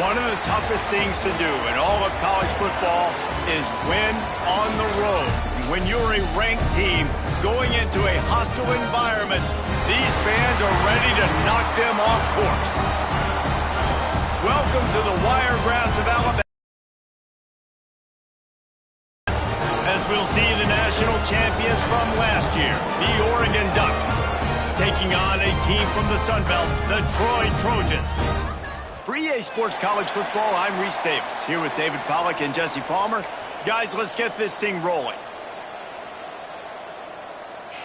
One of the toughest things to do in all of college football is win on the road. When you're a ranked team going into a hostile environment, these fans are ready to knock them off course. Welcome to the Wiregrass of Alabama, as we'll see the national champions from last year, the Oregon Ducks, taking on a team from the Sun Belt, the Troy Trojans. For EA Sports College Football, I'm Reese Davis, here with David Pollack and Jesse Palmer. Guys, let's get this thing rolling.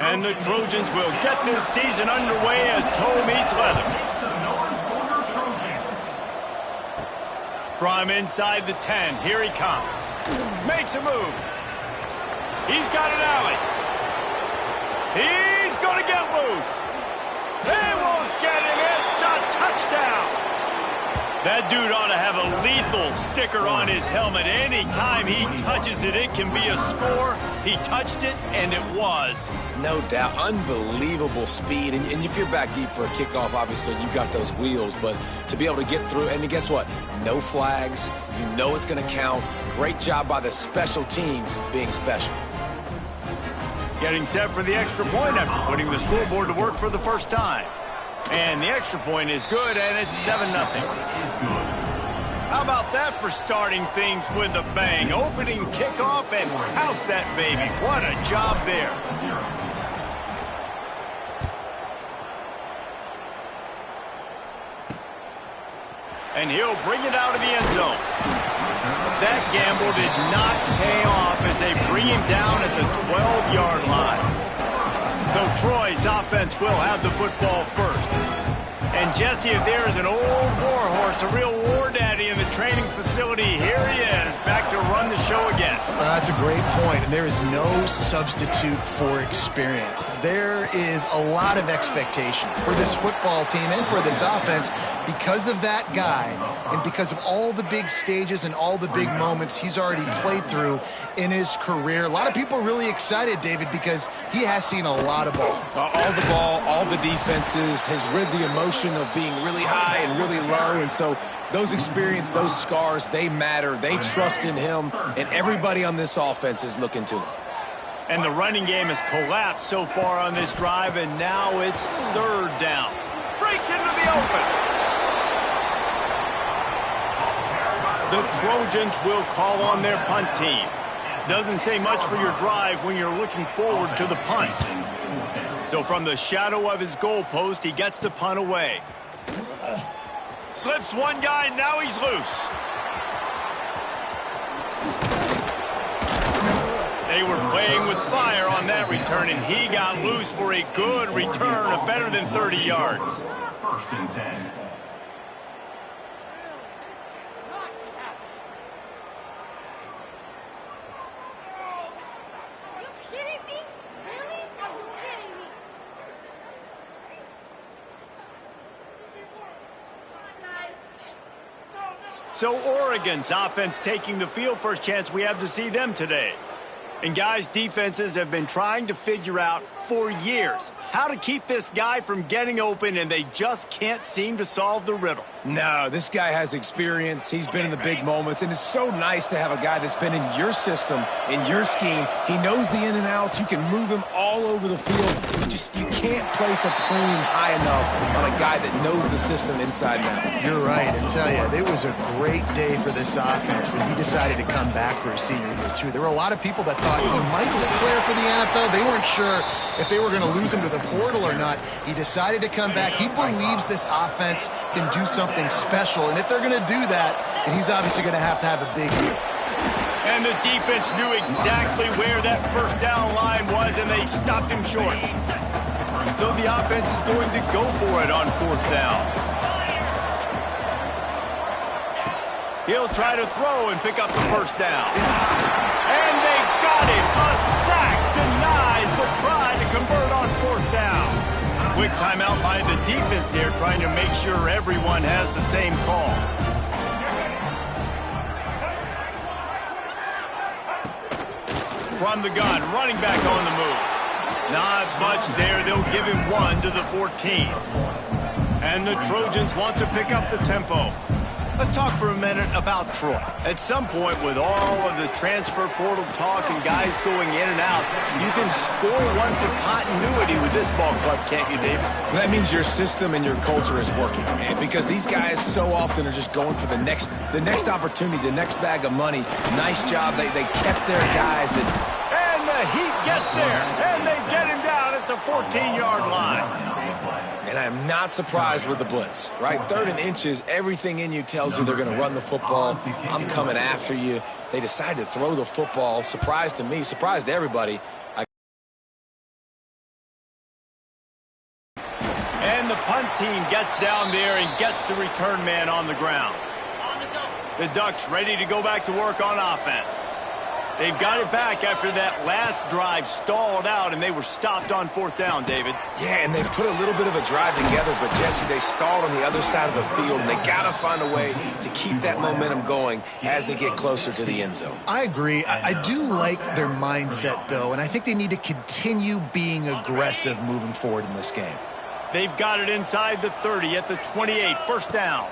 And the Trojans will get this season underway as toe meets leather. From inside the 10, here he comes. Makes a move. He's got an alley. He's going to get loose. They won't get him. It's a touchdown. That dude ought to have a lethal sticker on his helmet. Anytime he touches it, it can be a score. He touched it, and it was. No doubt. Unbelievable speed. And if you're back deep for a kickoff, obviously, you've got those wheels. But to be able to get through, and guess what? No flags. You know it's going to count. Great job by the special teams being special. Getting set for the extra point after putting the scoreboard to work for the first time. And the extra point is good, and it's 7-0. How about that for starting things with a bang? Opening kickoff and house that baby. What a job there. And he'll bring it out of the end zone. That gamble did not pay off as they bring him down at the 12-yard line. So Troy's offense will have the football first. And Jesse, if there is an old war horse, a real war daddy in the training facility, here he is, back to run the show again. That's a great point, and there is no substitute for experience. There is a lot of expectation for this football team and for this offense because of that guy and because of all the big stages and all the big moments he's already played through in his career. A lot of people are really excited, David, because he has seen a lot of ball. All the ball, all the defenses, has rid the emotion of being really high and really low, and so those experience, those scars, they matter. They trust in him, and everybody on this offense is looking to him. And the running game has collapsed so far on this drive, and now it's third down. Breaks into the open. The Trojans will call on their punt team. Doesn't say much for your drive when you're looking forward to the punt. So from the shadow of his goalpost, he gets the punt away. Slips one guy, now he's loose. They were playing with fire on that return, and he got loose for a good return of better than 30 yards. First and 10. So Oregon's offense taking the field, first chance we have to see them today. And guys, defenses have been trying to figure out for years how to keep this guy from getting open, and they just can't seem to solve the riddle. No, this guy has experience. He's been in the big moments, and it's so nice to have a guy that's been in your system, in your scheme. He knows the in and outs. You can move him all over the field. You can't place a premium high enough on a guy that knows the system inside and out. You're right. I tell you, it was a great day for this offense when he decided to come back for his senior year, too. There were a lot of people that thought he might declare for the NFL. They weren't sure if they were going to lose him to the portal or not. He decided to come back. He believes this offense can do something special, and if they're going to do that, then he's obviously going to have a big year. And the defense knew exactly where that first down line was, and they stopped him short. So the offense is going to go for it on fourth down. He'll try to throw and pick up the first down. And they got him. A sack denies the try to convert on fourth down. Quick timeout by the defense here, trying to make sure everyone has the same call. From the gun, running back on the move. Not much there. They'll give him one to the 14. And the Trojans want to pick up the tempo. Let's talk for a minute about Troy. At some point, with all of the transfer portal talk and guys going in and out, you can score one for continuity with this ball club, can't you, David? That means your system and your culture is working, man, because these guys so often are just going for the next opportunity, the next bag of money. Nice job. They kept their guys. And the Heat gets there, and they get him down at the 14-yard line. And I am not surprised with the blitz, right? 3rd and inches, everything in you tells you they're going to run the football. I'm coming after you. They decide to throw the football. Surprise to me, surprise to everybody. And the punt team gets down there and gets the return man on the ground. The Ducks ready to go back to work on offense. They've got it back after that last drive stalled out, and they were stopped on 4th down, David. Yeah, and they put a little bit of a drive together, but, Jesse, they stalled on the other side of the field, and they got to find a way to keep that momentum going as they get closer to the end zone. I agree. I do like their mindset, though, and I think they need to continue being aggressive moving forward in this game. They've got it inside the 30 at the 28, 1st down.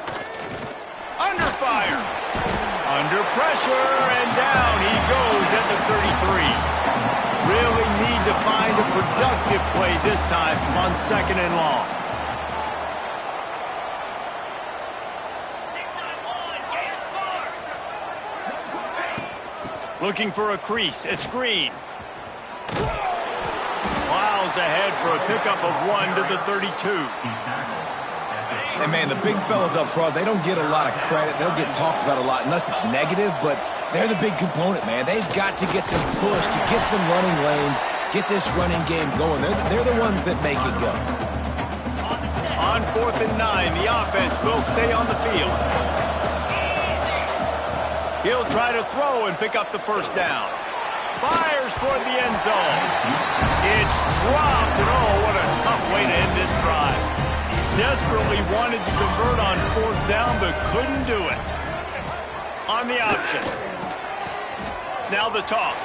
Under fire. Under pressure, and down he goes at the 33. Really need to find a productive play this time on 2nd and long. Looking for a crease. It's Green. Plows ahead for a pickup of 1 to the 32. And, man, the big fellas up front, they don't get a lot of credit. They don't get talked about a lot unless it's negative, but they're the big component, man. They've got to get some push, to get some running lanes, get this running game going. They're the ones that make it go. On 4th and 9, the offense will stay on the field. He'll try to throw and pick up the 1st down. Fires toward the end zone. It's dropped, and oh, what a tough way to end this drive. Desperately wanted to convert on 4th down, but couldn't do it. On the option. Now the toss.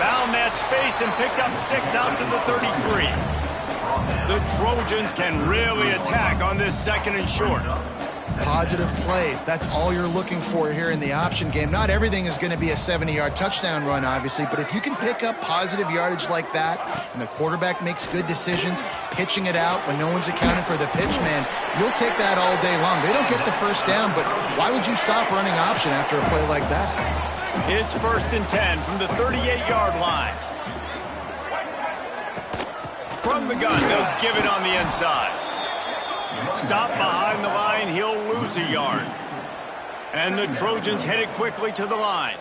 Found that space and picked up 6 out to the 33. The Trojans can really attack on this 2nd and short. Positive plays. That's all you're looking for here in the option game. Not everything is going to be a 70-yard touchdown run, obviously, but if you can pick up positive yardage like that and the quarterback makes good decisions, pitching it out when no one's accounting for the pitch, man, you'll take that all day long. They don't get the 1st down, but why would you stop running option after a play like that? It's 1st and 10 from the 38-yard line. From the gun, they'll give it on the inside. Stop behind the line, he'll lose a yard. And the Trojans headed quickly to the line.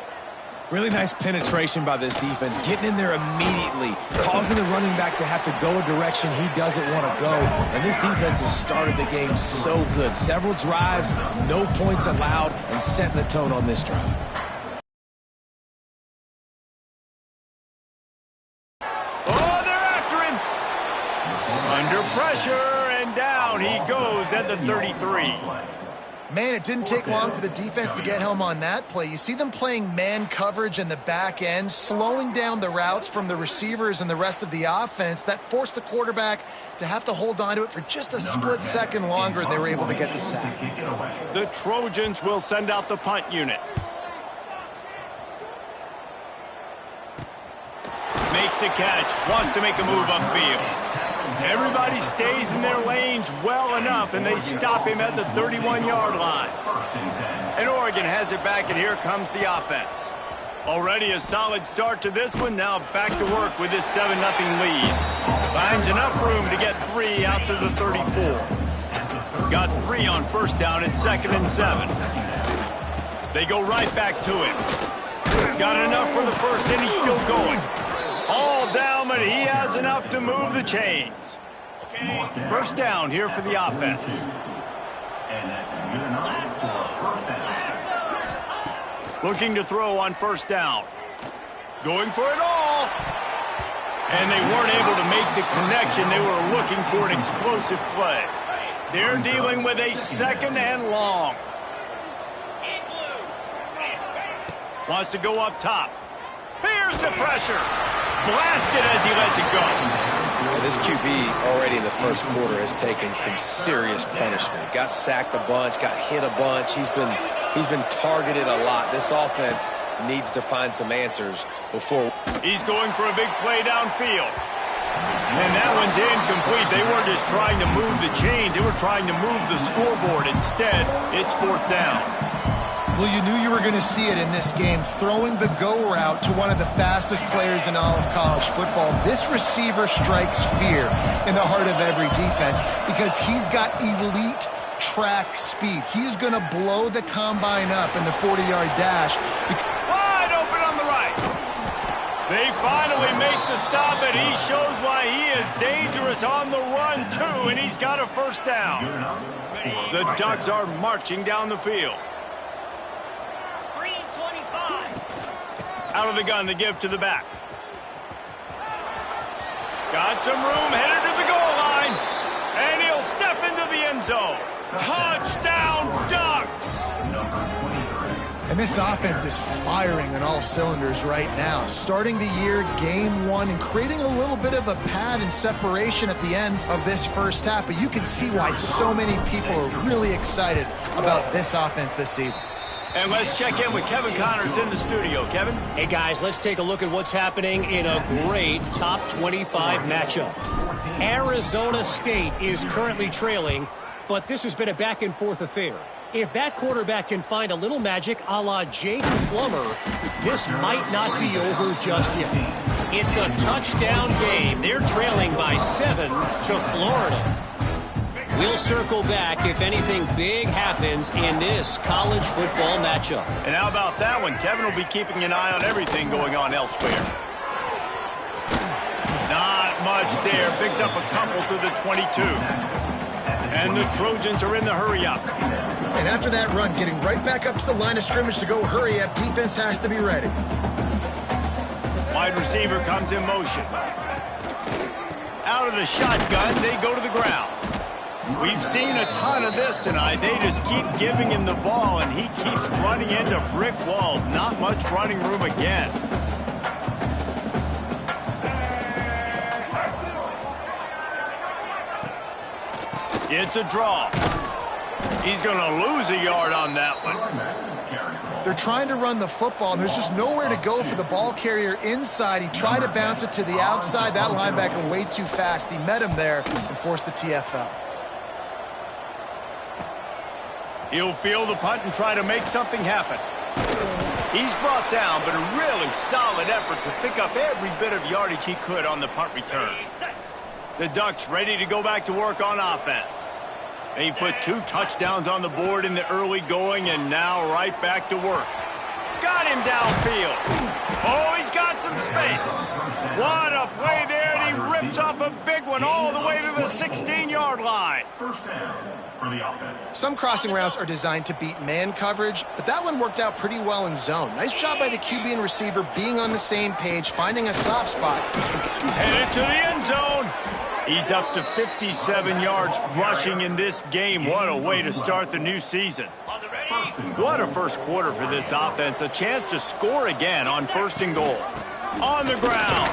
Really nice penetration by this defense, getting in there immediately, causing the running back to have to go a direction he doesn't want to go. And this defense has started the game so good. Several drives, no points allowed, and setting the tone on this drive. Oh, they're after him. Under pressure. Down he goes at the 33. Man, it didn't take long for the defense to get home on that play. You see them playing man coverage in the back end, slowing down the routes from the receivers and the rest of the offense. That forced the quarterback to have to hold on to it for just a split second longer, and they were able to get the sack. The Trojans will send out the punt unit. Makes the catch, wants to make a move upfield. Everybody stays in their lanes well enough, and they stop him at the 31-yard line. And Oregon has it back, and here comes the offense. Already a solid start to this one. Now back to work with this 7-0 lead. Finds enough room to get 3 out to the 34. Got 3 on 1st down and 2nd and 7. They go right back to him. Got enough for the 1st, and he's still going. All down, but he has enough to move the chains. 1st down here for the offense. Looking to throw on 1st down. Going for it all. And they weren't able to make the connection. They were looking for an explosive play. They're dealing with a 2nd and long. Wants to go up top. Here's the pressure. Blasted as he lets it go. This QB already in the first quarter has taken some serious punishment. Got sacked a bunch, got hit a bunch. He's been targeted a lot. This offense needs to find some answers before. He's going for a big play downfield. And that one's incomplete. They weren't just trying to move the chains. They were trying to move the scoreboard. Instead, it's 4th down. Well, you knew you were going to see it in this game, throwing the go route to one of the fastest players in all of college football. This receiver strikes fear in the heart of every defense because he's got elite track speed. He's going to blow the combine up in the 40-yard dash. Wide open on the right. They finally make the stop, and he shows why he is dangerous on the run, too, and he's got a 1st down. The Ducks are marching down the field. Out of the gun to give to the back. Got some room, headed to the goal line. And he'll step into the end zone. Touchdown, Ducks! And this offense is firing on all cylinders right now. Starting the year, game 1, and creating a little bit of a pad and separation at the end of this first half. But you can see why so many people are really excited about this offense this season. And let's check in with Kevin Connors in the studio. Kevin? Hey, guys, let's take a look at what's happening in a great top 25 matchup. Arizona State is currently trailing, but this has been a back-and-forth affair. If that quarterback can find a little magic a la Jake Plummer, this might not be over just yet. It's a touchdown game. They're trailing by 7 to Florida. We'll circle back if anything big happens in this college football matchup. And how about that one? Kevin will be keeping an eye on everything going on elsewhere. Not much there. Picks up a couple to the 22. And the Trojans are in the hurry-up. And after that run, getting right back up to the line of scrimmage to go hurry-up, defense has to be ready. Wide receiver comes in motion. Out of the shotgun, they go to the ground. We've seen a ton of this tonight. They just keep giving him the ball, and he keeps running into brick walls. Not much running room again. It's a draw. He's going to lose a yard on that one. They're trying to run the football, and there's just nowhere to go for the ball carrier inside. He tried to bounce it to the outside. That linebacker way too fast. He met him there and forced the TFL. He'll field the punt and try to make something happen. He's brought down, but a really solid effort to pick up every bit of yardage he could on the punt return. The Ducks ready to go back to work on offense. They put 2 touchdowns on the board in the early going, and now right back to work. Got him downfield. Oh, he's got some space. What a play there, and he rips off a big one all the way to the 16-yard line. Some crossing routes are designed to beat man coverage, but that one worked out pretty well in zone. Nice job by the QB and receiver being on the same page, finding a soft spot. Headed to the end zone. He's up to 57 yards rushing in this game. What a way to start the new season. What a first quarter for this offense. A chance to score again on 1st and goal. On the ground.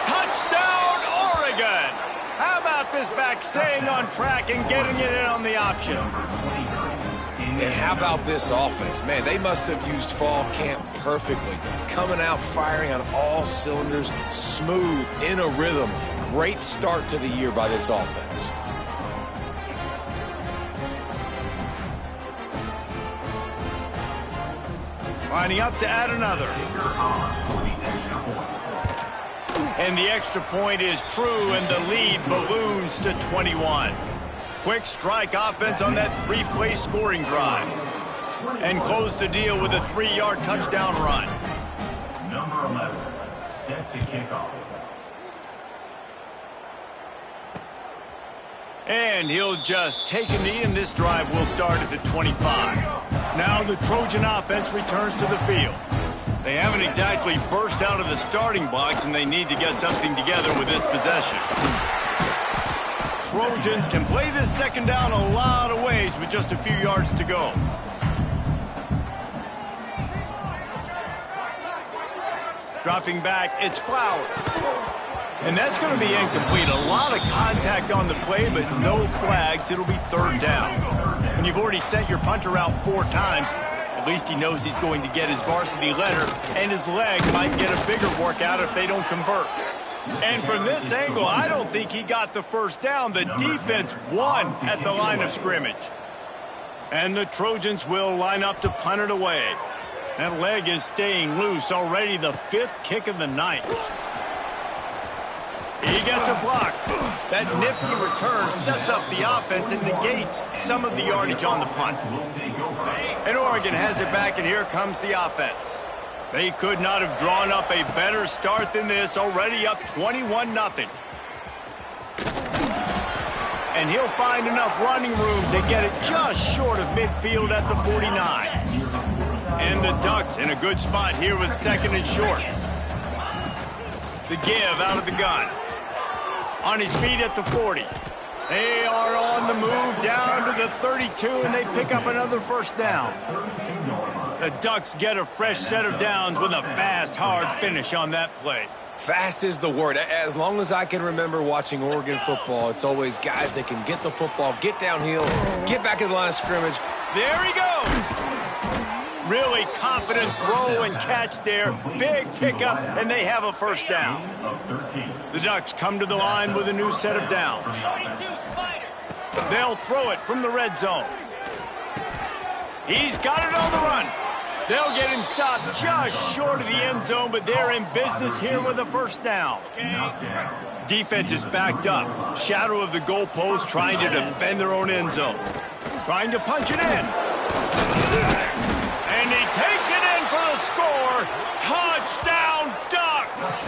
Touchdown, Oregon. How about this back staying on track and getting it in on the option? And how about this offense? Man, they must have used fall camp perfectly. Coming out firing on all cylinders, smooth, in a rhythm. Great start to the year by this offense. Lining up to add another. And the extra point is true, and the lead balloons to 21. Quick strike offense on that 3-play scoring drive. And close the deal with a 3-yard touchdown run. Number 11, set to kick off. And he'll just take a knee, and this drive will start at the 25. Now the Trojan offense returns to the field. They haven't exactly burst out of the starting blocks, and they need to get something together with this possession. Trojans can play this second down a lot of ways with just a few yards to go. Dropping back, it's Flowers. And that's going to be incomplete. A lot of contact on the play, but no flags. It'll be third down. When you've already sent your punter out 4 times, at least he knows he's going to get his varsity letter, and his leg might get a bigger workout if they don't convert. And from this angle, I don't think he got the first down. The defense won at the line of scrimmage. And the Trojans will line up to punt it away. That leg is staying loose. Already the 5th kick of the night. He gets a block. That nifty return sets up the offense and negates some of the yardage on the punt. And Oregon has it back, and here comes the offense. They could not have drawn up a better start than this, already up 21-0. And he'll find enough running room to get it just short of midfield at the 49. And the Ducks in a good spot here with 2nd and short. The give out of the gun. On his feet at the 40. They are on the move down to the 32, and they pick up another first down. The Ducks get a fresh set of downs with a fast, hard finish on that play. Fast is the word. As long as I can remember watching Oregon football, it's always guys that can get the football, get downhill, get back in the line of scrimmage. There he goes. Really confident throw and catch there. Big pickup, and they have a first down. The Ducks come to the line with a new set of downs. They'll throw it from the red zone. He's got it on the run. They'll get him stopped just short of the end zone, but they're in business here with a first down. Defense is backed up. Shadow of the goalpost, trying to defend their own end zone. Trying to punch it in. And he takes it in for the score. Touchdown, Ducks!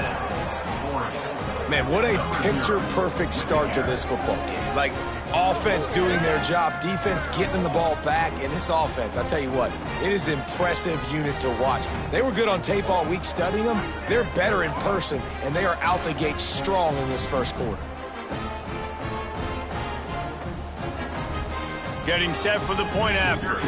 Man, what a picture-perfect start to this football game. Like, offense doing their job, defense getting the ball back, and this offense, I tell you what, it is an impressive unit to watch. They were good on tape all week studying them. They're better in person, and they are out the gate strong in this first quarter. Getting set for the point after.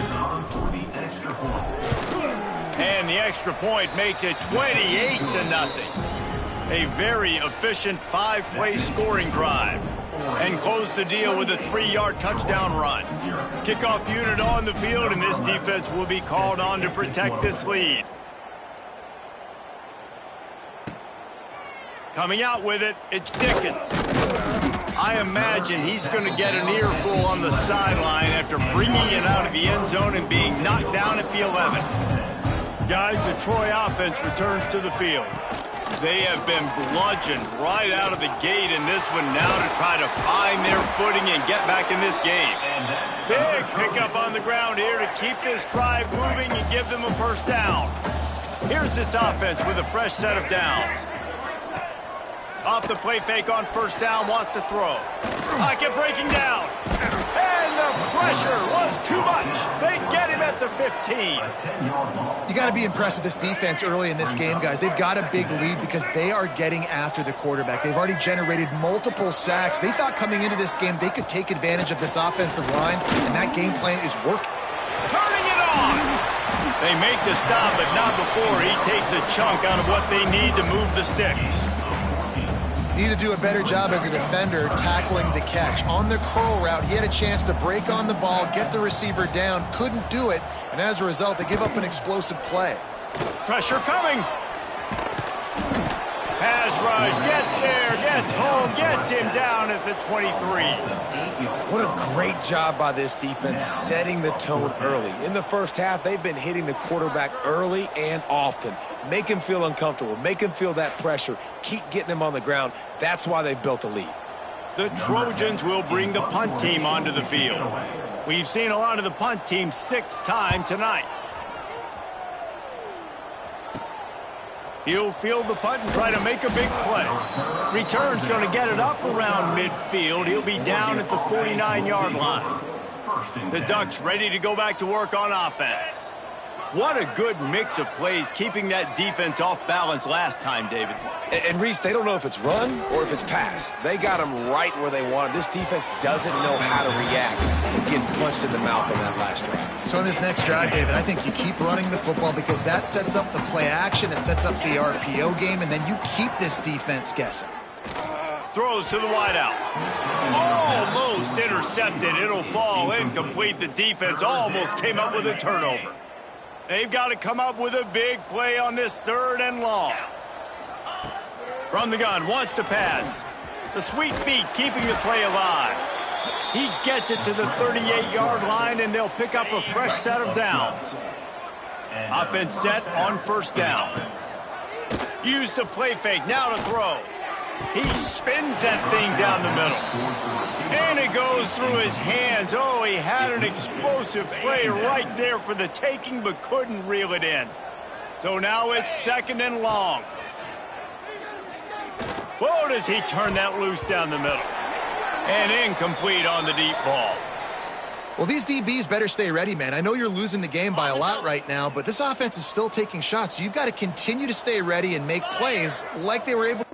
And the extra point makes it 28-0. A very efficient 5-play scoring drive. And close the deal with a 3-yard touchdown run. Kickoff unit on the field, and this defense will be called on to protect this lead. Coming out with it, it's Dickens. I imagine he's going to get an earful on the sideline after bringing it out of the end zone and being knocked down at the 11. Guys, the Troy offense returns to the field. They have been bludgeoned right out of the gate in this one now to try to find their footing and get back in this game. Big pickup on the ground here to keep this drive moving and give them a first down. Here's this offense with a fresh set of downs. Off the play fake on first down, wants to throw. Pocket breaking down. And the pressure was too much. They get him at the 15. You got to be impressed with this defense early in this game, guys. They've got a big lead because they are getting after the quarterback. They've already generated multiple sacks. They thought coming into this game they could take advantage of this offensive line, and that game plan is working. Turning it on. They make the stop, but not before he takes a chunk out of what they need to move the sticks. Need to do a better job as a defender tackling the catch. On the curl route, he had a chance to break on the ball, get the receiver down, couldn't do it, and as a result, they give up an explosive play. Pressure coming. Pass rush, gets there, gets home, gets him down at the 23. What a great job by this defense setting the tone early. In the first half, they've been hitting the quarterback early and often. Make him feel uncomfortable. Make him feel that pressure. Keep getting him on the ground. That's why they've built a lead. The Trojans will bring the punt team onto the field. We've seen a lot of the punt team 6th time tonight. He'll field the punt and try to make a big play. Return's going to get it up around midfield. He'll be down at the 49-yard line. The Ducks ready to go back to work on offense. What a good mix of plays keeping that defense off balance last time, David. And Reese, they don't know if it's run or if it's pass. They got them right where they want it. This defense doesn't know how to react to getting punched in the mouth on that last drive. So in this next drive, David, I think you keep running the football because that sets up the play action, it sets up the RPO game, and then you keep this defense guessing. Throws to the wideout. Almost intercepted. It'll fall incomplete. The defense almost came up with a turnover. They've got to come up with a big play on this 3rd and long. From the gun, wants to pass. The sweet feet keeping the play alive. He gets it to the 38-yard line, and they'll pick up a fresh set of downs. Offense set on 1st down. Use the play fake, now to throw. He spins that thing down the middle. And it goes through his hands. Oh, he had an explosive play right there for the taking, but couldn't reel it in. So now it's 2nd and long. Whoa, does he turn that loose down the middle. And incomplete on the deep ball. Well, these DBs better stay ready, man. I know you're losing the game by a lot right now, but this offense is still taking shots. So you've got to continue to stay ready and make plays like they were able to.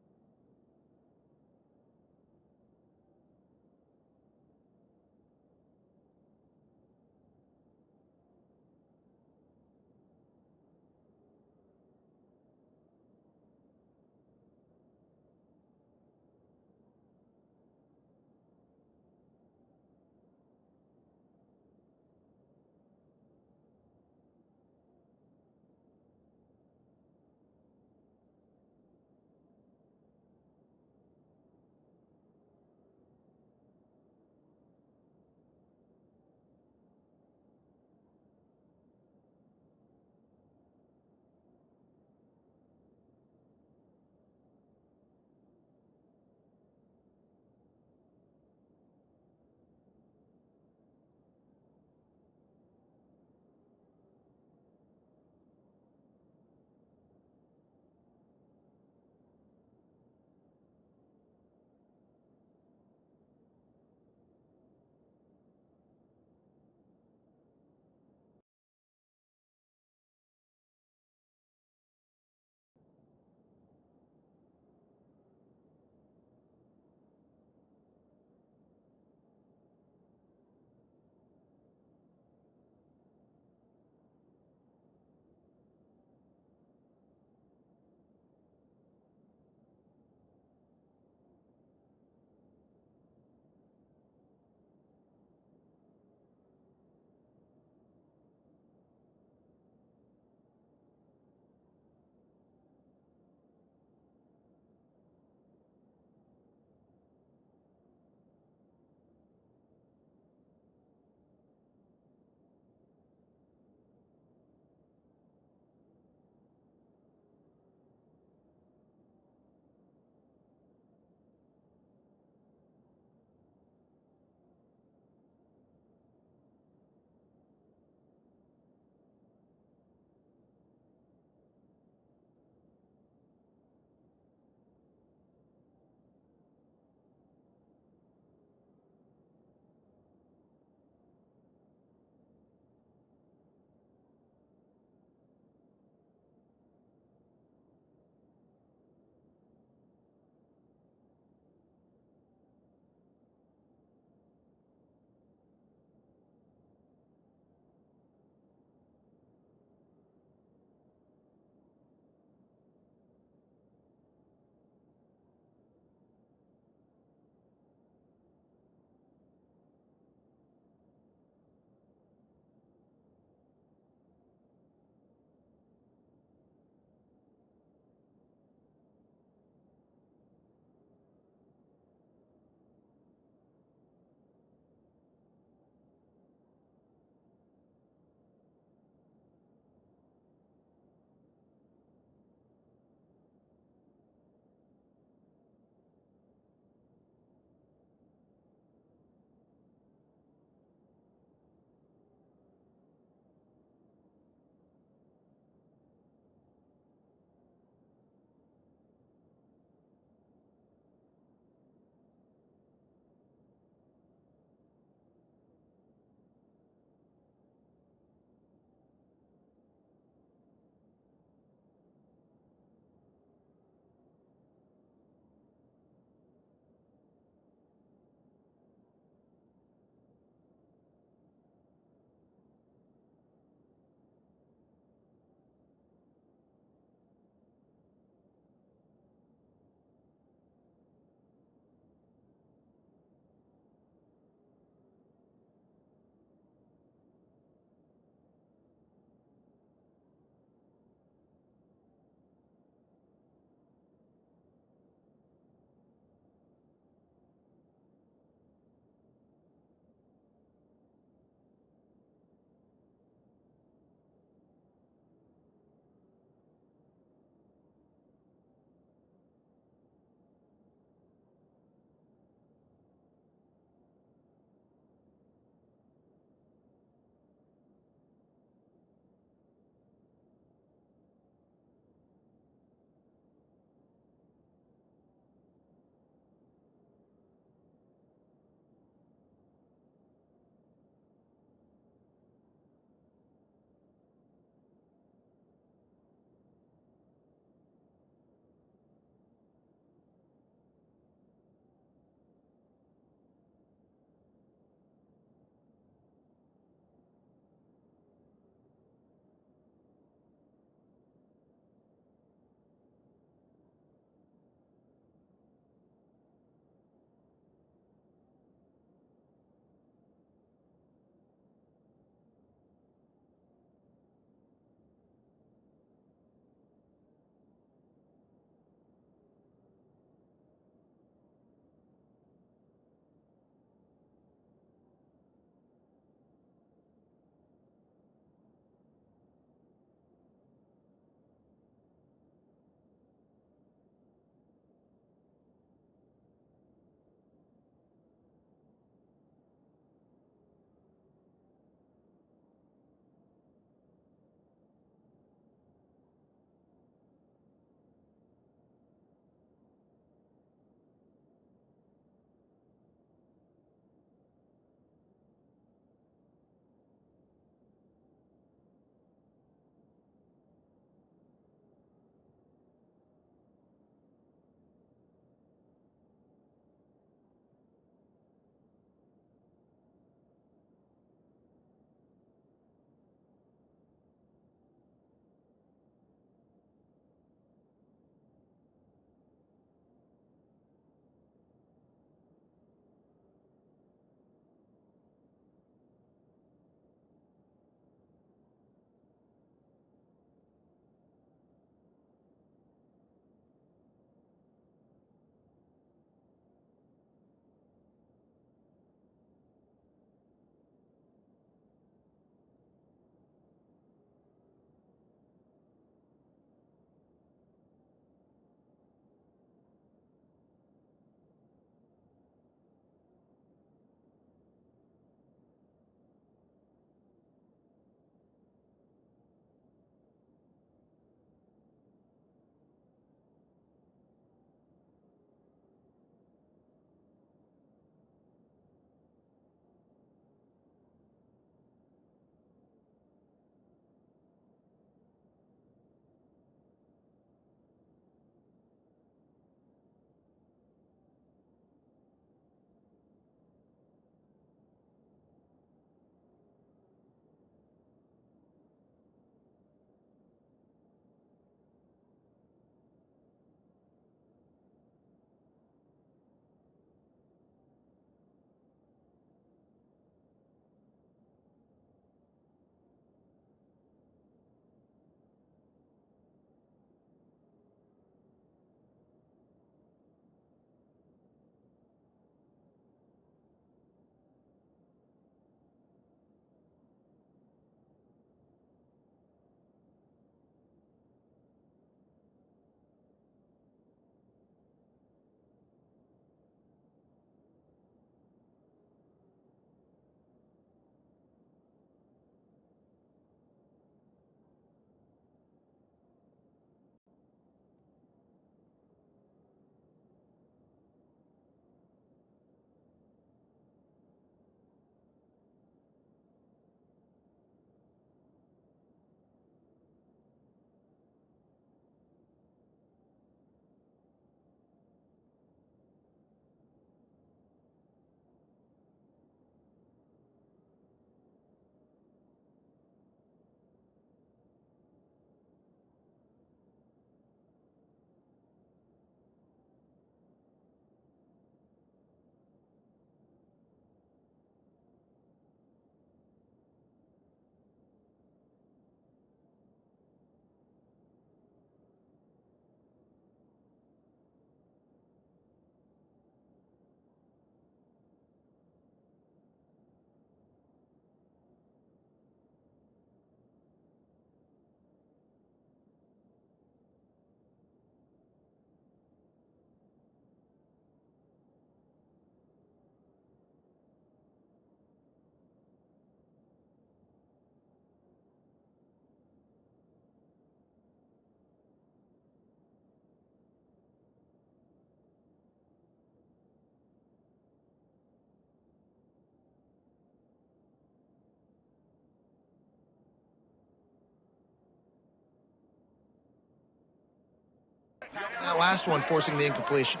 that last one forcing the incompletion.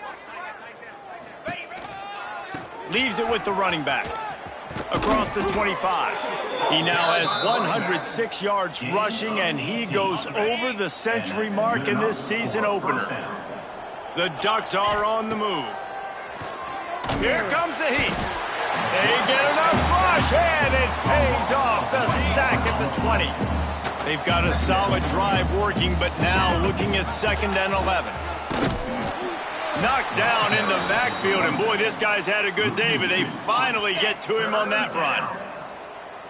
Leaves it with the running back. Across the 25. He now has 106 yards rushing, and he goes over the century mark in this season opener. The Ducks are on the move. Here comes the heat. They get enough rush, and it pays off. The sack at the 20. They've got a solid drive working, but now looking at 2nd and 11. Knocked down in the backfield, and boy, this guy's had a good day, but they finally get to him on that run.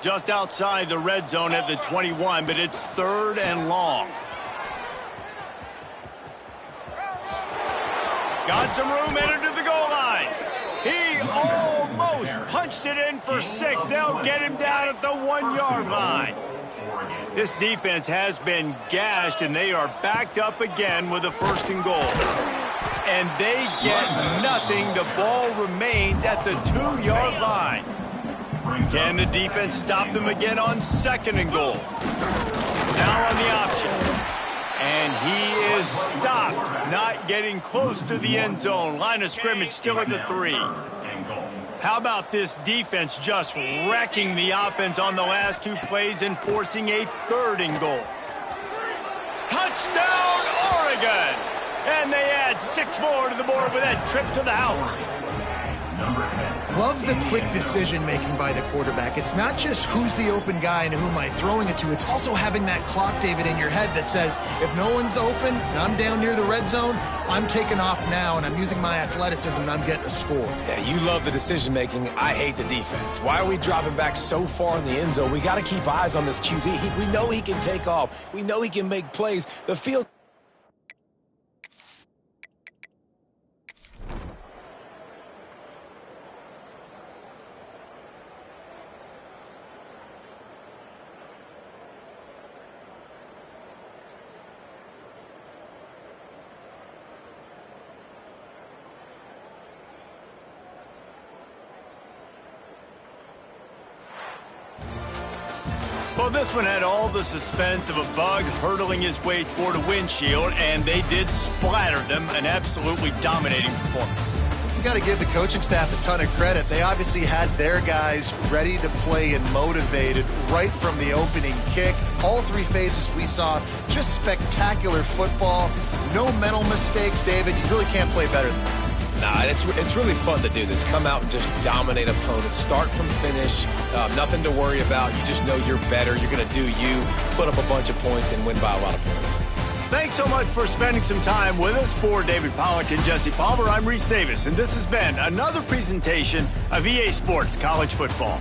Just outside the red zone at the 21, but it's 3rd and long. Got some room, entered to the goal line. He almost punched it in for 6. They'll get him down at the 1-yard line. This defense has been gashed, and they are backed up again with a 1st and goal. And they get nothing. The ball remains at the 2-yard line. Can the defense stop them again on 2nd and goal? Now on the option. And he is stopped, not getting close to the end zone. Line of scrimmage still at the 3. How about this defense just wrecking the offense on the last 2 plays and forcing a 3rd and goal? Touchdown, Oregon! And they add 6 more to the board with that trip to the house. Love the quick decision-making by the quarterback. It's not just who's the open guy and who am I throwing it to. It's also having that clock, David, in your head that says, if no one's open and I'm down near the red zone, I'm taking off now, and I'm using my athleticism, and I'm getting a score. Yeah, you love the decision-making. I hate the defense. Why are we dropping back so far in the end zone? We got to keep eyes on this QB. We know he can take off. We know he can make plays. The field... Well, this one had all the suspense of a bug hurtling his way toward a windshield, and they did splatter them. An absolutely dominating performance. You got to give the coaching staff a ton of credit. They obviously had their guys ready to play and motivated right from the opening kick. All 3 phases we saw, just spectacular football. No mental mistakes, David. You really can't play better than that. Nah, it's really fun to do this. Come out and just dominate opponents. Start from finish. Nothing to worry about. You just know you're better. You're going to do you, put up a bunch of points, and win by a lot of points. Thanks so much for spending some time with us. For David Pollack and Jesse Palmer, I'm Reese Davis, and this has been another presentation of EA Sports College Football.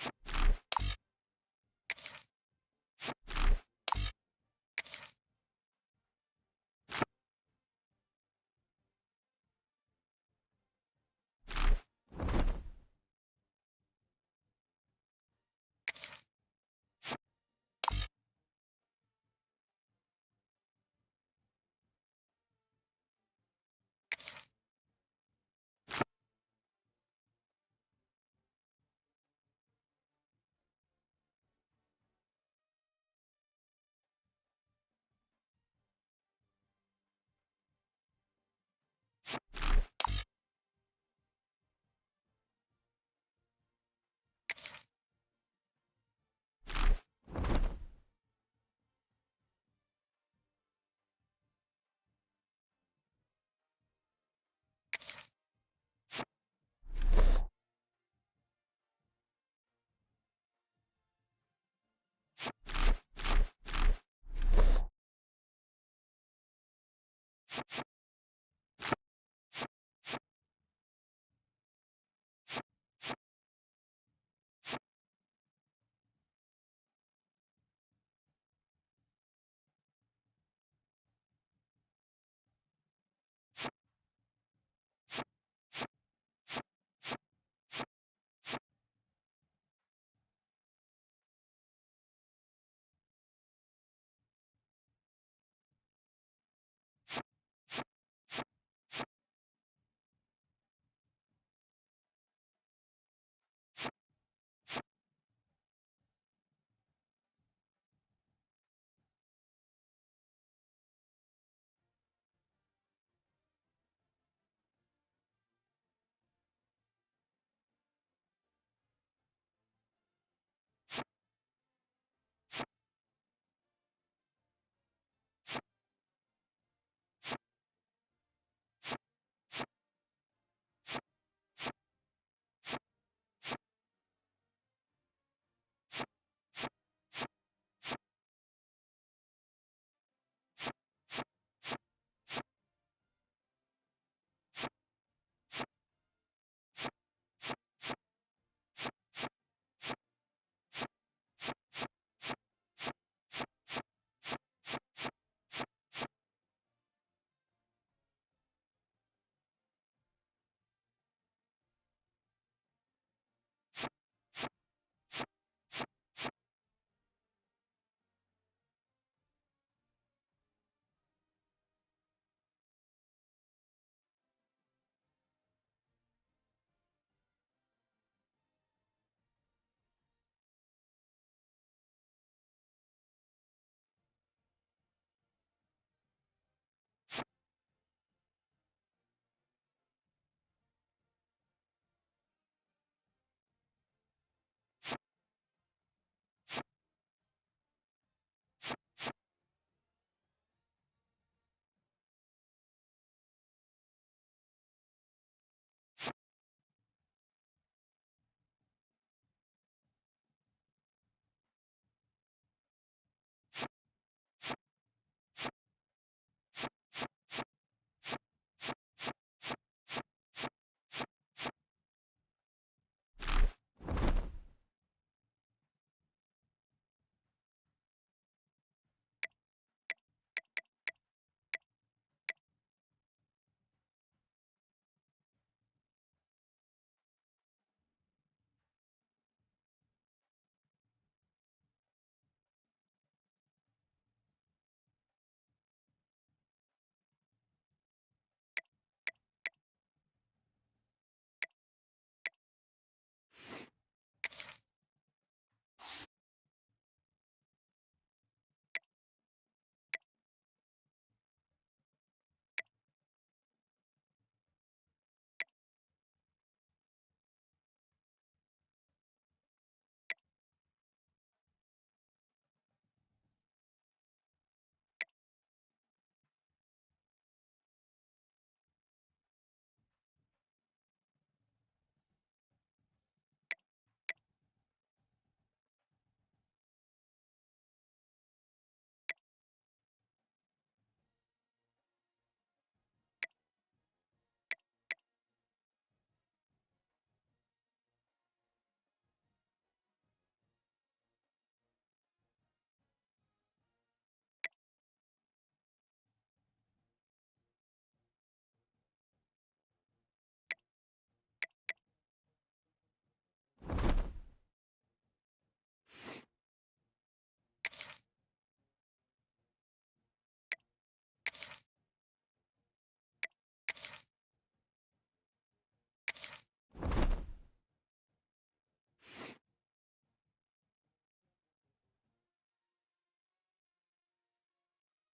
You